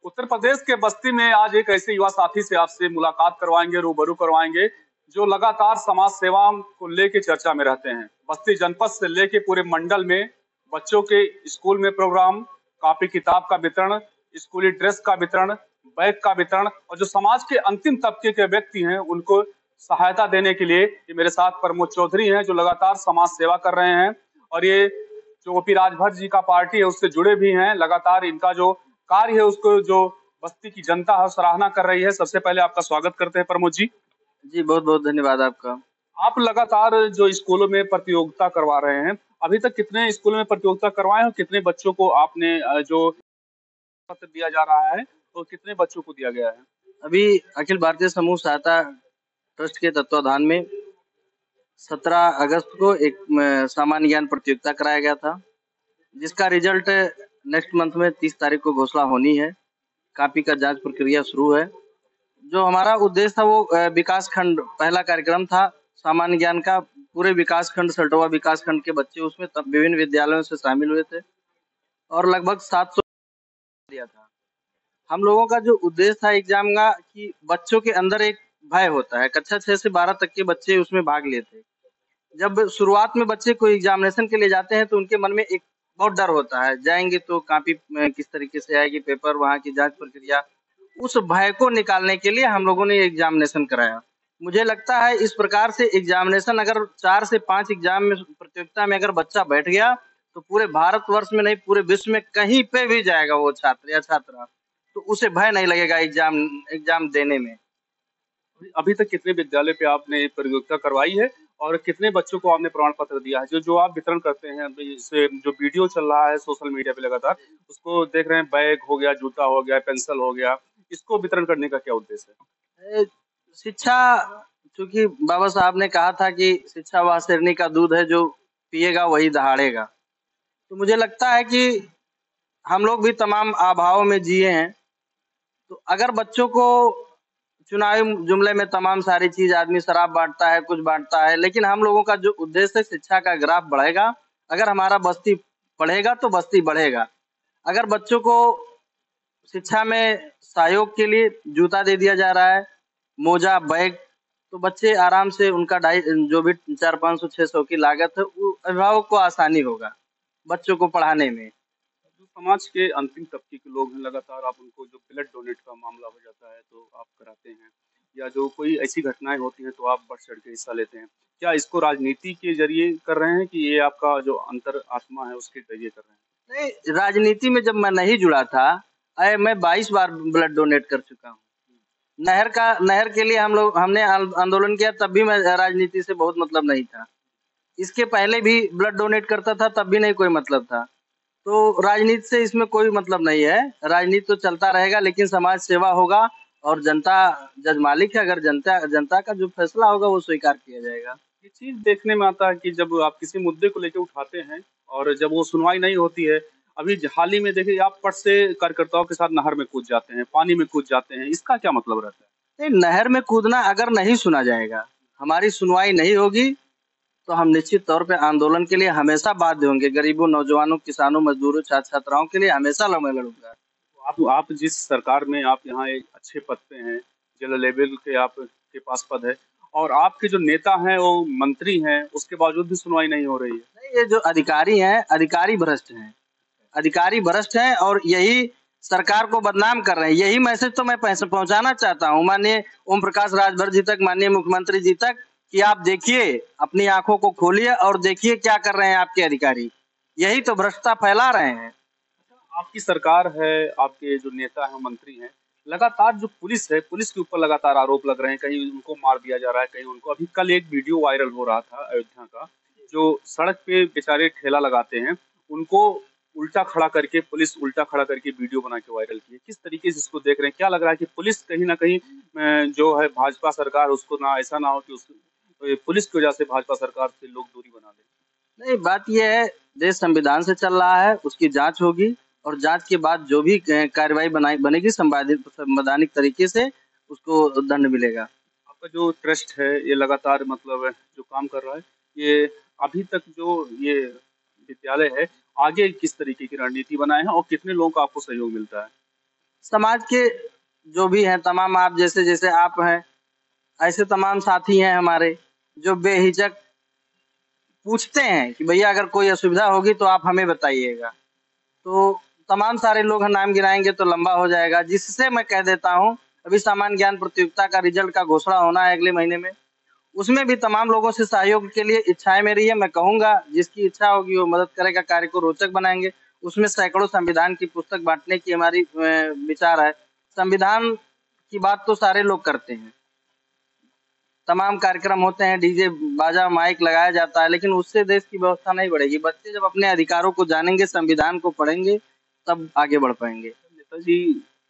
उत्तर प्रदेश के बस्ती में आज एक ऐसे युवा साथी से आपसे मुलाकात करवाएंगे, रूबरू करवाएंगे, जो लगातार समाज सेवा को लेके चर्चा में रहते हैं। बस्ती जनपद से लेके पूरे मंडल में बच्चों के स्कूल में प्रोग्राम, कॉपी किताब का वितरण, स्कूली ड्रेस का वितरण, बैग का वितरण और जो समाज के अंतिम तबके के व्यक्ति हैं उनको सहायता देने के लिए ये मेरे साथ प्रमोद चौधरी हैं, जो लगातार समाज सेवा कर रहे हैं। और ये जो ओपी राजभर जी का पार्टी है उससे जुड़े भी हैं। लगातार इनका जो कार्य है उसको जो बस्ती की जनता है सराहना कर रही है। सबसे पहले आपका स्वागत करते हैं प्रमोद जी। जी, बहुत-बहुत धन्यवाद आपका। आप लगातार जो स्कूलों में प्रतियोगिता करवा रहे हैं, अभी तक कितने स्कूलों में प्रतियोगिता करवाए और कितने बच्चों को आपने जो पत्र दिया जा रहा है और कितने बच्चों को दिया गया है? अभी अखिल भारतीय समूह सहायता ट्रस्ट के तत्वाधान में 17 अगस्त को एक सामान्य ज्ञान प्रतियोगिता कराया गया था, जिसका रिजल्ट नेक्स्ट मंथ में 30 तारीख को घोषणा होनी है। कॉपी का जांच प्रक्रिया शुरू है। जो हमारा उद्देश्य था वो विकास खंड पहला कार्यक्रम था सामान्य ज्ञान का। पूरे विकास खंड सल्टोवा विकास खंड के बच्चे उसमें तब विभिन्न विद्यालयों से शामिल हुए थे और लगभग 700 दिया था। हम लोगों का जो उद्देश्य था एग्जाम का कि बच्चों के अंदर एक भय होता है। कक्षा 6 से 12 तक के बच्चे उसमें भाग लेते। जब शुरुआत में बच्चे को एग्जामिनेशन के लिए जाते हैं तो उनके मन में एक बहुत डर होता है, जाएंगे तो कॉपी किस तरीके से आएगी, पेपर, वहाँ की जांच प्रक्रिया। उस भय को निकालने के लिए हम लोगों ने एग्जामिनेशन कराया। मुझे लगता है इस प्रकार से एग्जामिनेशन अगर 4 से 5 एग्जाम में प्रतियोगिता में अगर बच्चा बैठ गया तो पूरे भारतवर्ष में नहीं पूरे विश्व में कहीं पे भी जाएगा वो छात्र या छात्रा, तो उसे भय नहीं लगेगा एग्जाम देने में। अभी तक कितने विद्यालय पे आपने प्रतियोगिता करवाई है और कितने बच्चों को आपने प्रमाण पत्र दिया है? जो जो आप वितरण करते हैं अभी से जो वीडियो चल रहा है सोशल मीडिया पे लगातार, उसको देख रहे हैं, बैग हो गया, जूता हो गया, पेंसिल हो गया, इसको वितरण करने का क्या उद्देश्य है? शिक्षा, चूंकि बाबा साहब ने कहा था कि शिक्षा वह शेरनी का दूध है जो पिएगा वही दहाड़ेगा, तो मुझे लगता है कि हम लोग भी तमाम आभाव में जिए हैं। तो अगर बच्चों को चुनावी जुमले में तमाम सारी चीज, आदमी शराब बांटता है, कुछ बांटता है, लेकिन हम लोगों का जो उद्देश्य है शिक्षा का ग्राफ बढ़ेगा। अगर हमारा बस्ती पढ़ेगा तो बस्ती बढ़ेगा। अगर बच्चों को शिक्षा में सहयोग के लिए जूता दे दिया जा रहा है, मोजा, बैग, तो बच्चे आराम से उनका जो भी 400-500-600 की लागत है वो अभिभावक को आसानी होगा बच्चों को पढ़ाने में। जो समाज के अंतिम तबके के लोग हैं, लगातार आप उनको जो ब्लड डोनेट का मामला हो जाता है तो आप कराते हैं, या जो कोई ऐसी घटनाएं होती हैं तो आप बढ़ चढ़ के हिस्सा लेते हैं। क्या इसको राजनीति के जरिए कर रहे हैं कि ये आपका जो अंतर आत्मा है उसके जरिए कर रहे हैं? नहीं, राजनीति में जब मैं नहीं जुड़ा था, मैं 22 बार ब्लड डोनेट कर चुका हूँ। नहर के लिए हमने आंदोलन किया, तब भी मैं राजनीति से बहुत मतलब नहीं था। इसके पहले भी ब्लड डोनेट करता था, तब भी नहीं कोई मतलब था। तो राजनीति से इसमें कोई मतलब नहीं है। राजनीति तो चलता रहेगा, लेकिन समाज सेवा होगा और जनता जज मालिक है। अगर जनता का जो फैसला होगा वो स्वीकार किया जाएगा। ये चीज देखने में आता है कि जब आप किसी मुद्दे को लेकर उठाते हैं और जब वो सुनवाई नहीं होती है, अभी हाल ही में देखिए आप पट से कार्यकर्ताओं के साथ नहर में कूद जाते हैं, पानी में कूद जाते हैं, इसका क्या मतलब रहता है? नहीं, नहर में कूदना अगर नहीं सुना जाएगा, हमारी सुनवाई नहीं होगी, तो हम निश्चित तौर पे आंदोलन के लिए हमेशा बाध्य होंगे। गरीबों, नौजवानों, किसानों, मजदूरों, छात्र छात्राओं के लिए हमेशा मैं लड़ूंगा। तो आप जिस सरकार में आप यहाँ एक अच्छे पद पे हैं, जिला लेवल के आपके पास पद है, और आपके जो नेता हैं वो मंत्री हैं, उसके बावजूद भी सुनवाई नहीं हो रही है। नहीं, ये जो अधिकारी हैं, अधिकारी भ्रष्ट हैं। अधिकारी भ्रष्ट हैं और यही सरकार को बदनाम कर रहे हैं। यही मैसेज तो मैं पहुंचाना चाहता हूं माननीय ओम प्रकाश राजभर जी तक, माननीय मुख्यमंत्री जी तक, कि आप देखिए, अपनी आंखों को खोलिए और देखिए क्या कर रहे हैं आपके अधिकारी। यही तो भ्रष्टता फैला रहे हैं। आपकी सरकार है, आपके जो नेता हैं, मंत्री हैं, लगातार जो पुलिस है, पुलिस के ऊपर लगातार आरोप लग रहे हैं, कहीं उनको मार दिया जा रहा है, कहीं उनको। अभी कल एक वीडियो वायरल हो रहा था अयोध्या का, जो सड़क पे बेचारे ठेला लगाते हैं, उनको उल्टा खड़ा करके, पुलिस उल्टा खड़ा करके वीडियो बना के वायरल की है। किस तरीके से इसको देख रहे हैं? क्या लग रहा है कि पुलिस कहीं ना कहीं जो है भाजपा सरकार, उसको ना ऐसा ना हो कि उस पुलिस की वजह से भाजपा सरकार से लोग दूरी बना लें? नहीं, बात यह है, देश संविधान से चल रहा है, उसकी जांच होगी और जांच के बाद जो भी कार्रवाई बनेगी संवैधानिक तरीके से उसको दंड मिलेगा। आपका जो ट्रस्ट है ये लगातार मतलब जो काम कर रहा है, ये अभी तक जो ये विद्यालय है, आगे किस तरीके की रणनीति बनाए हैं और कितने लोगों का आपको सहयोग मिलता है? समाज के जो भी हैं तमाम, आप जैसे जैसे आप हैं, ऐसे तमाम साथी हैं हमारे जो बेहिचक पूछते हैं कि भैया अगर कोई असुविधा होगी तो आप हमें बताइएगा। तो तमाम सारे लोग हैं, नाम गिनाएंगे तो लंबा हो जाएगा। जिससे मैं कह देता हूँ, अभी सामान्य ज्ञान प्रतियोगिता का रिजल्ट का घोषणा होना है अगले महीने में, उसमें भी तमाम लोगों से सहयोग के लिए इच्छाएं मेरी है। मैं कहूंगा जिसकी इच्छा होगी वो मदद करेगा, कार्य को रोचक बनाएंगे। उसमें सैकड़ों संविधान की पुस्तक बांटने की हमारी विचार है। संविधान की बात तो सारे लोग करते हैं, तमाम कार्यक्रम होते हैं, डीजे बाजा माइक लगाया जाता है, लेकिन उससे देश की व्यवस्था नहीं बढ़ेगी। बच्चे जब अपने अधिकारों को जानेंगे, संविधान को पढ़ेंगे, तब आगे बढ़ पाएंगे। नेताजी,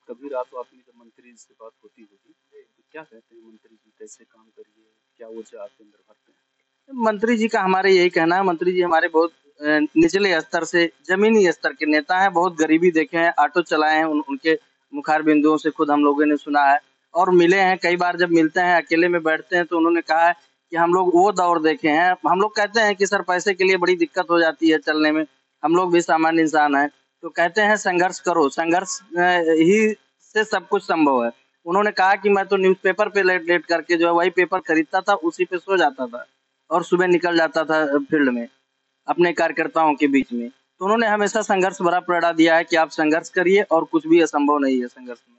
कभी रात को आपकी जब मंत्री जी से बात होती होगी तो क्या कहते हैं मंत्री जी, कैसे काम करिए, क्या ऊर्जा आपके अंदर भरते हैं? मंत्री जी का हमारे यही कहना है, मंत्री जी हमारे बहुत निचले स्तर से जमीनी स्तर के नेता हैं। बहुत गरीबी देखे हैं, ऑटो चलाए हैं, उनके मुखार बिंदुओं से खुद हम लोगों ने सुना है और मिले हैं। कई बार जब मिलते हैं, अकेले में बैठते हैं, तो उन्होंने कहा है कि हम लोग वो दौर देखे हैं। हम लोग कहते हैं कि सर पैसे के लिए बड़ी दिक्कत हो जाती है चलने में, हम लोग भी सामान्य इंसान हैं, तो कहते हैं संघर्ष करो, संघर्ष ही से सब कुछ संभव है। उन्होंने कहा कि मैं तो न्यूज़पेपर पे लेट लेट करके जो है वही पेपर खरीदता था, उसी पे सो जाता था और सुबह निकल जाता था फील्ड में अपने कार्यकर्ताओं के बीच में। तो उन्होंने हमेशा संघर्ष भरा प्रेरणा दिया है कि आप संघर्ष करिए और कुछ भी असंभव नहीं है संघर्ष में।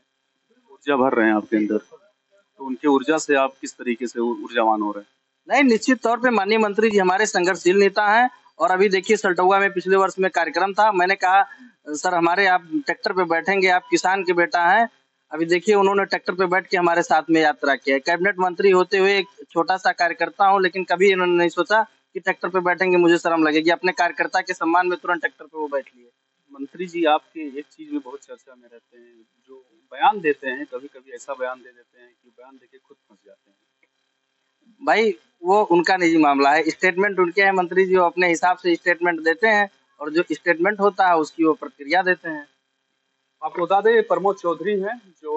ऊर्जा भर रहे हैं आपके अंदर, तो उनकी ऊर्जा से आप किस तरीके से ऊर्जावान हो रहे हैं? नहीं, निश्चित तौर पे माननीय मंत्री जी हमारे संघर्षशील नेता हैं। और अभी देखिए सल्टौआ में पिछले वर्ष में कार्यक्रम था, मैंने कहा सर हमारे आप ट्रैक्टर पे बैठेंगे, आप किसान के बेटा हैं। अभी देखिए उन्होंने ट्रैक्टर पे बैठ के हमारे साथ में यात्रा किया है। कैबिनेट मंत्री होते हुए एक छोटा सा कार्यकर्ता हूँ, लेकिन कभी इन्होंने नहीं सोचा कि ट्रैक्टर पे बैठेंगे मुझे शर्म लगेगी। अपने कार्यकर्ता के सम्मान में तुरंत ट्रैक्टर पे वो बैठ लिए। मंत्री जी आपके एक चीज में बहुत चर्चा में रहते हैं, जो बयान देते हैं, कभी कभी ऐसा बयान दे देते हैं कि बयान देके खुद फंस जाते हैं। भाई वो उनका निजी मामला है, स्टेटमेंट उनके हैं। मंत्री जी वो अपने हिसाब से स्टेटमेंट देते हैं और जो स्टेटमेंट होता है उसकी वो प्रतिक्रिया देते हैं। आपको बता दें प्रमोद चौधरी हैं जो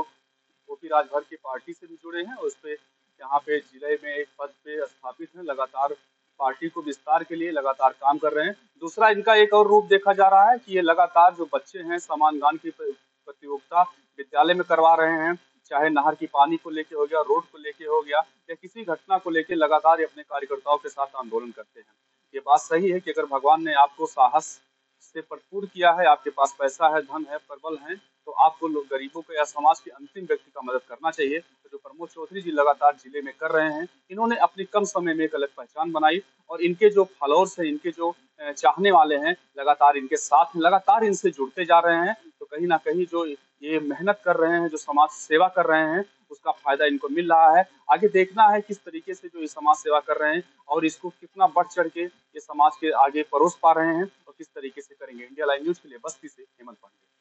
ओपी राजभर की पार्टी से भी जुड़े हैं, उस पे यहाँ पे जिले में एक पद पे स्थापित हैं, लगातार पार्टी को विस्तार के लिए लगातार काम कर रहे हैं। दूसरा इनका एक और रूप देखा जा रहा है कि ये लगातार जो बच्चे हैं सामान्य ज्ञान की प्रतियोगिता विद्यालय में करवा रहे हैं, चाहे नहर की पानी को लेके हो गया, रोड को लेके हो गया, या किसी घटना को लेके लगातार ये अपने कार्यकर्ताओं के साथ आंदोलन करते हैं। ये बात सही है कि अगर भगवान ने आपको साहस से भरपूर किया है, आपके पास पैसा है, धन है, प्रबल है, तो आपको लोग गरीबों को या समाज के अंतिम व्यक्ति का मदद करना चाहिए। तो जो प्रमोद चौधरी जी लगातार जिले में कर रहे हैं, इन्होंने अपनी कम समय में एक अलग पहचान बनाई और इनके जो फॉलोअर्स हैं, इनके जो चाहने वाले हैं, लगातार इनके साथ हैं, लगातार इनसे जुड़ते जा रहे हैं। तो कहीं ना कहीं जो ये मेहनत कर रहे हैं, जो समाज सेवा कर रहे हैं, उसका फायदा इनको मिल रहा है। आगे देखना है किस तरीके से जो ये समाज सेवा कर रहे हैं और इसको कितना बढ़ चढ़ के ये समाज के आगे परोस पा रहे हैं और किस तरीके से करेंगे। इंडिया लाइव न्यूज के लिए बस्ती से हेमंत पांडे।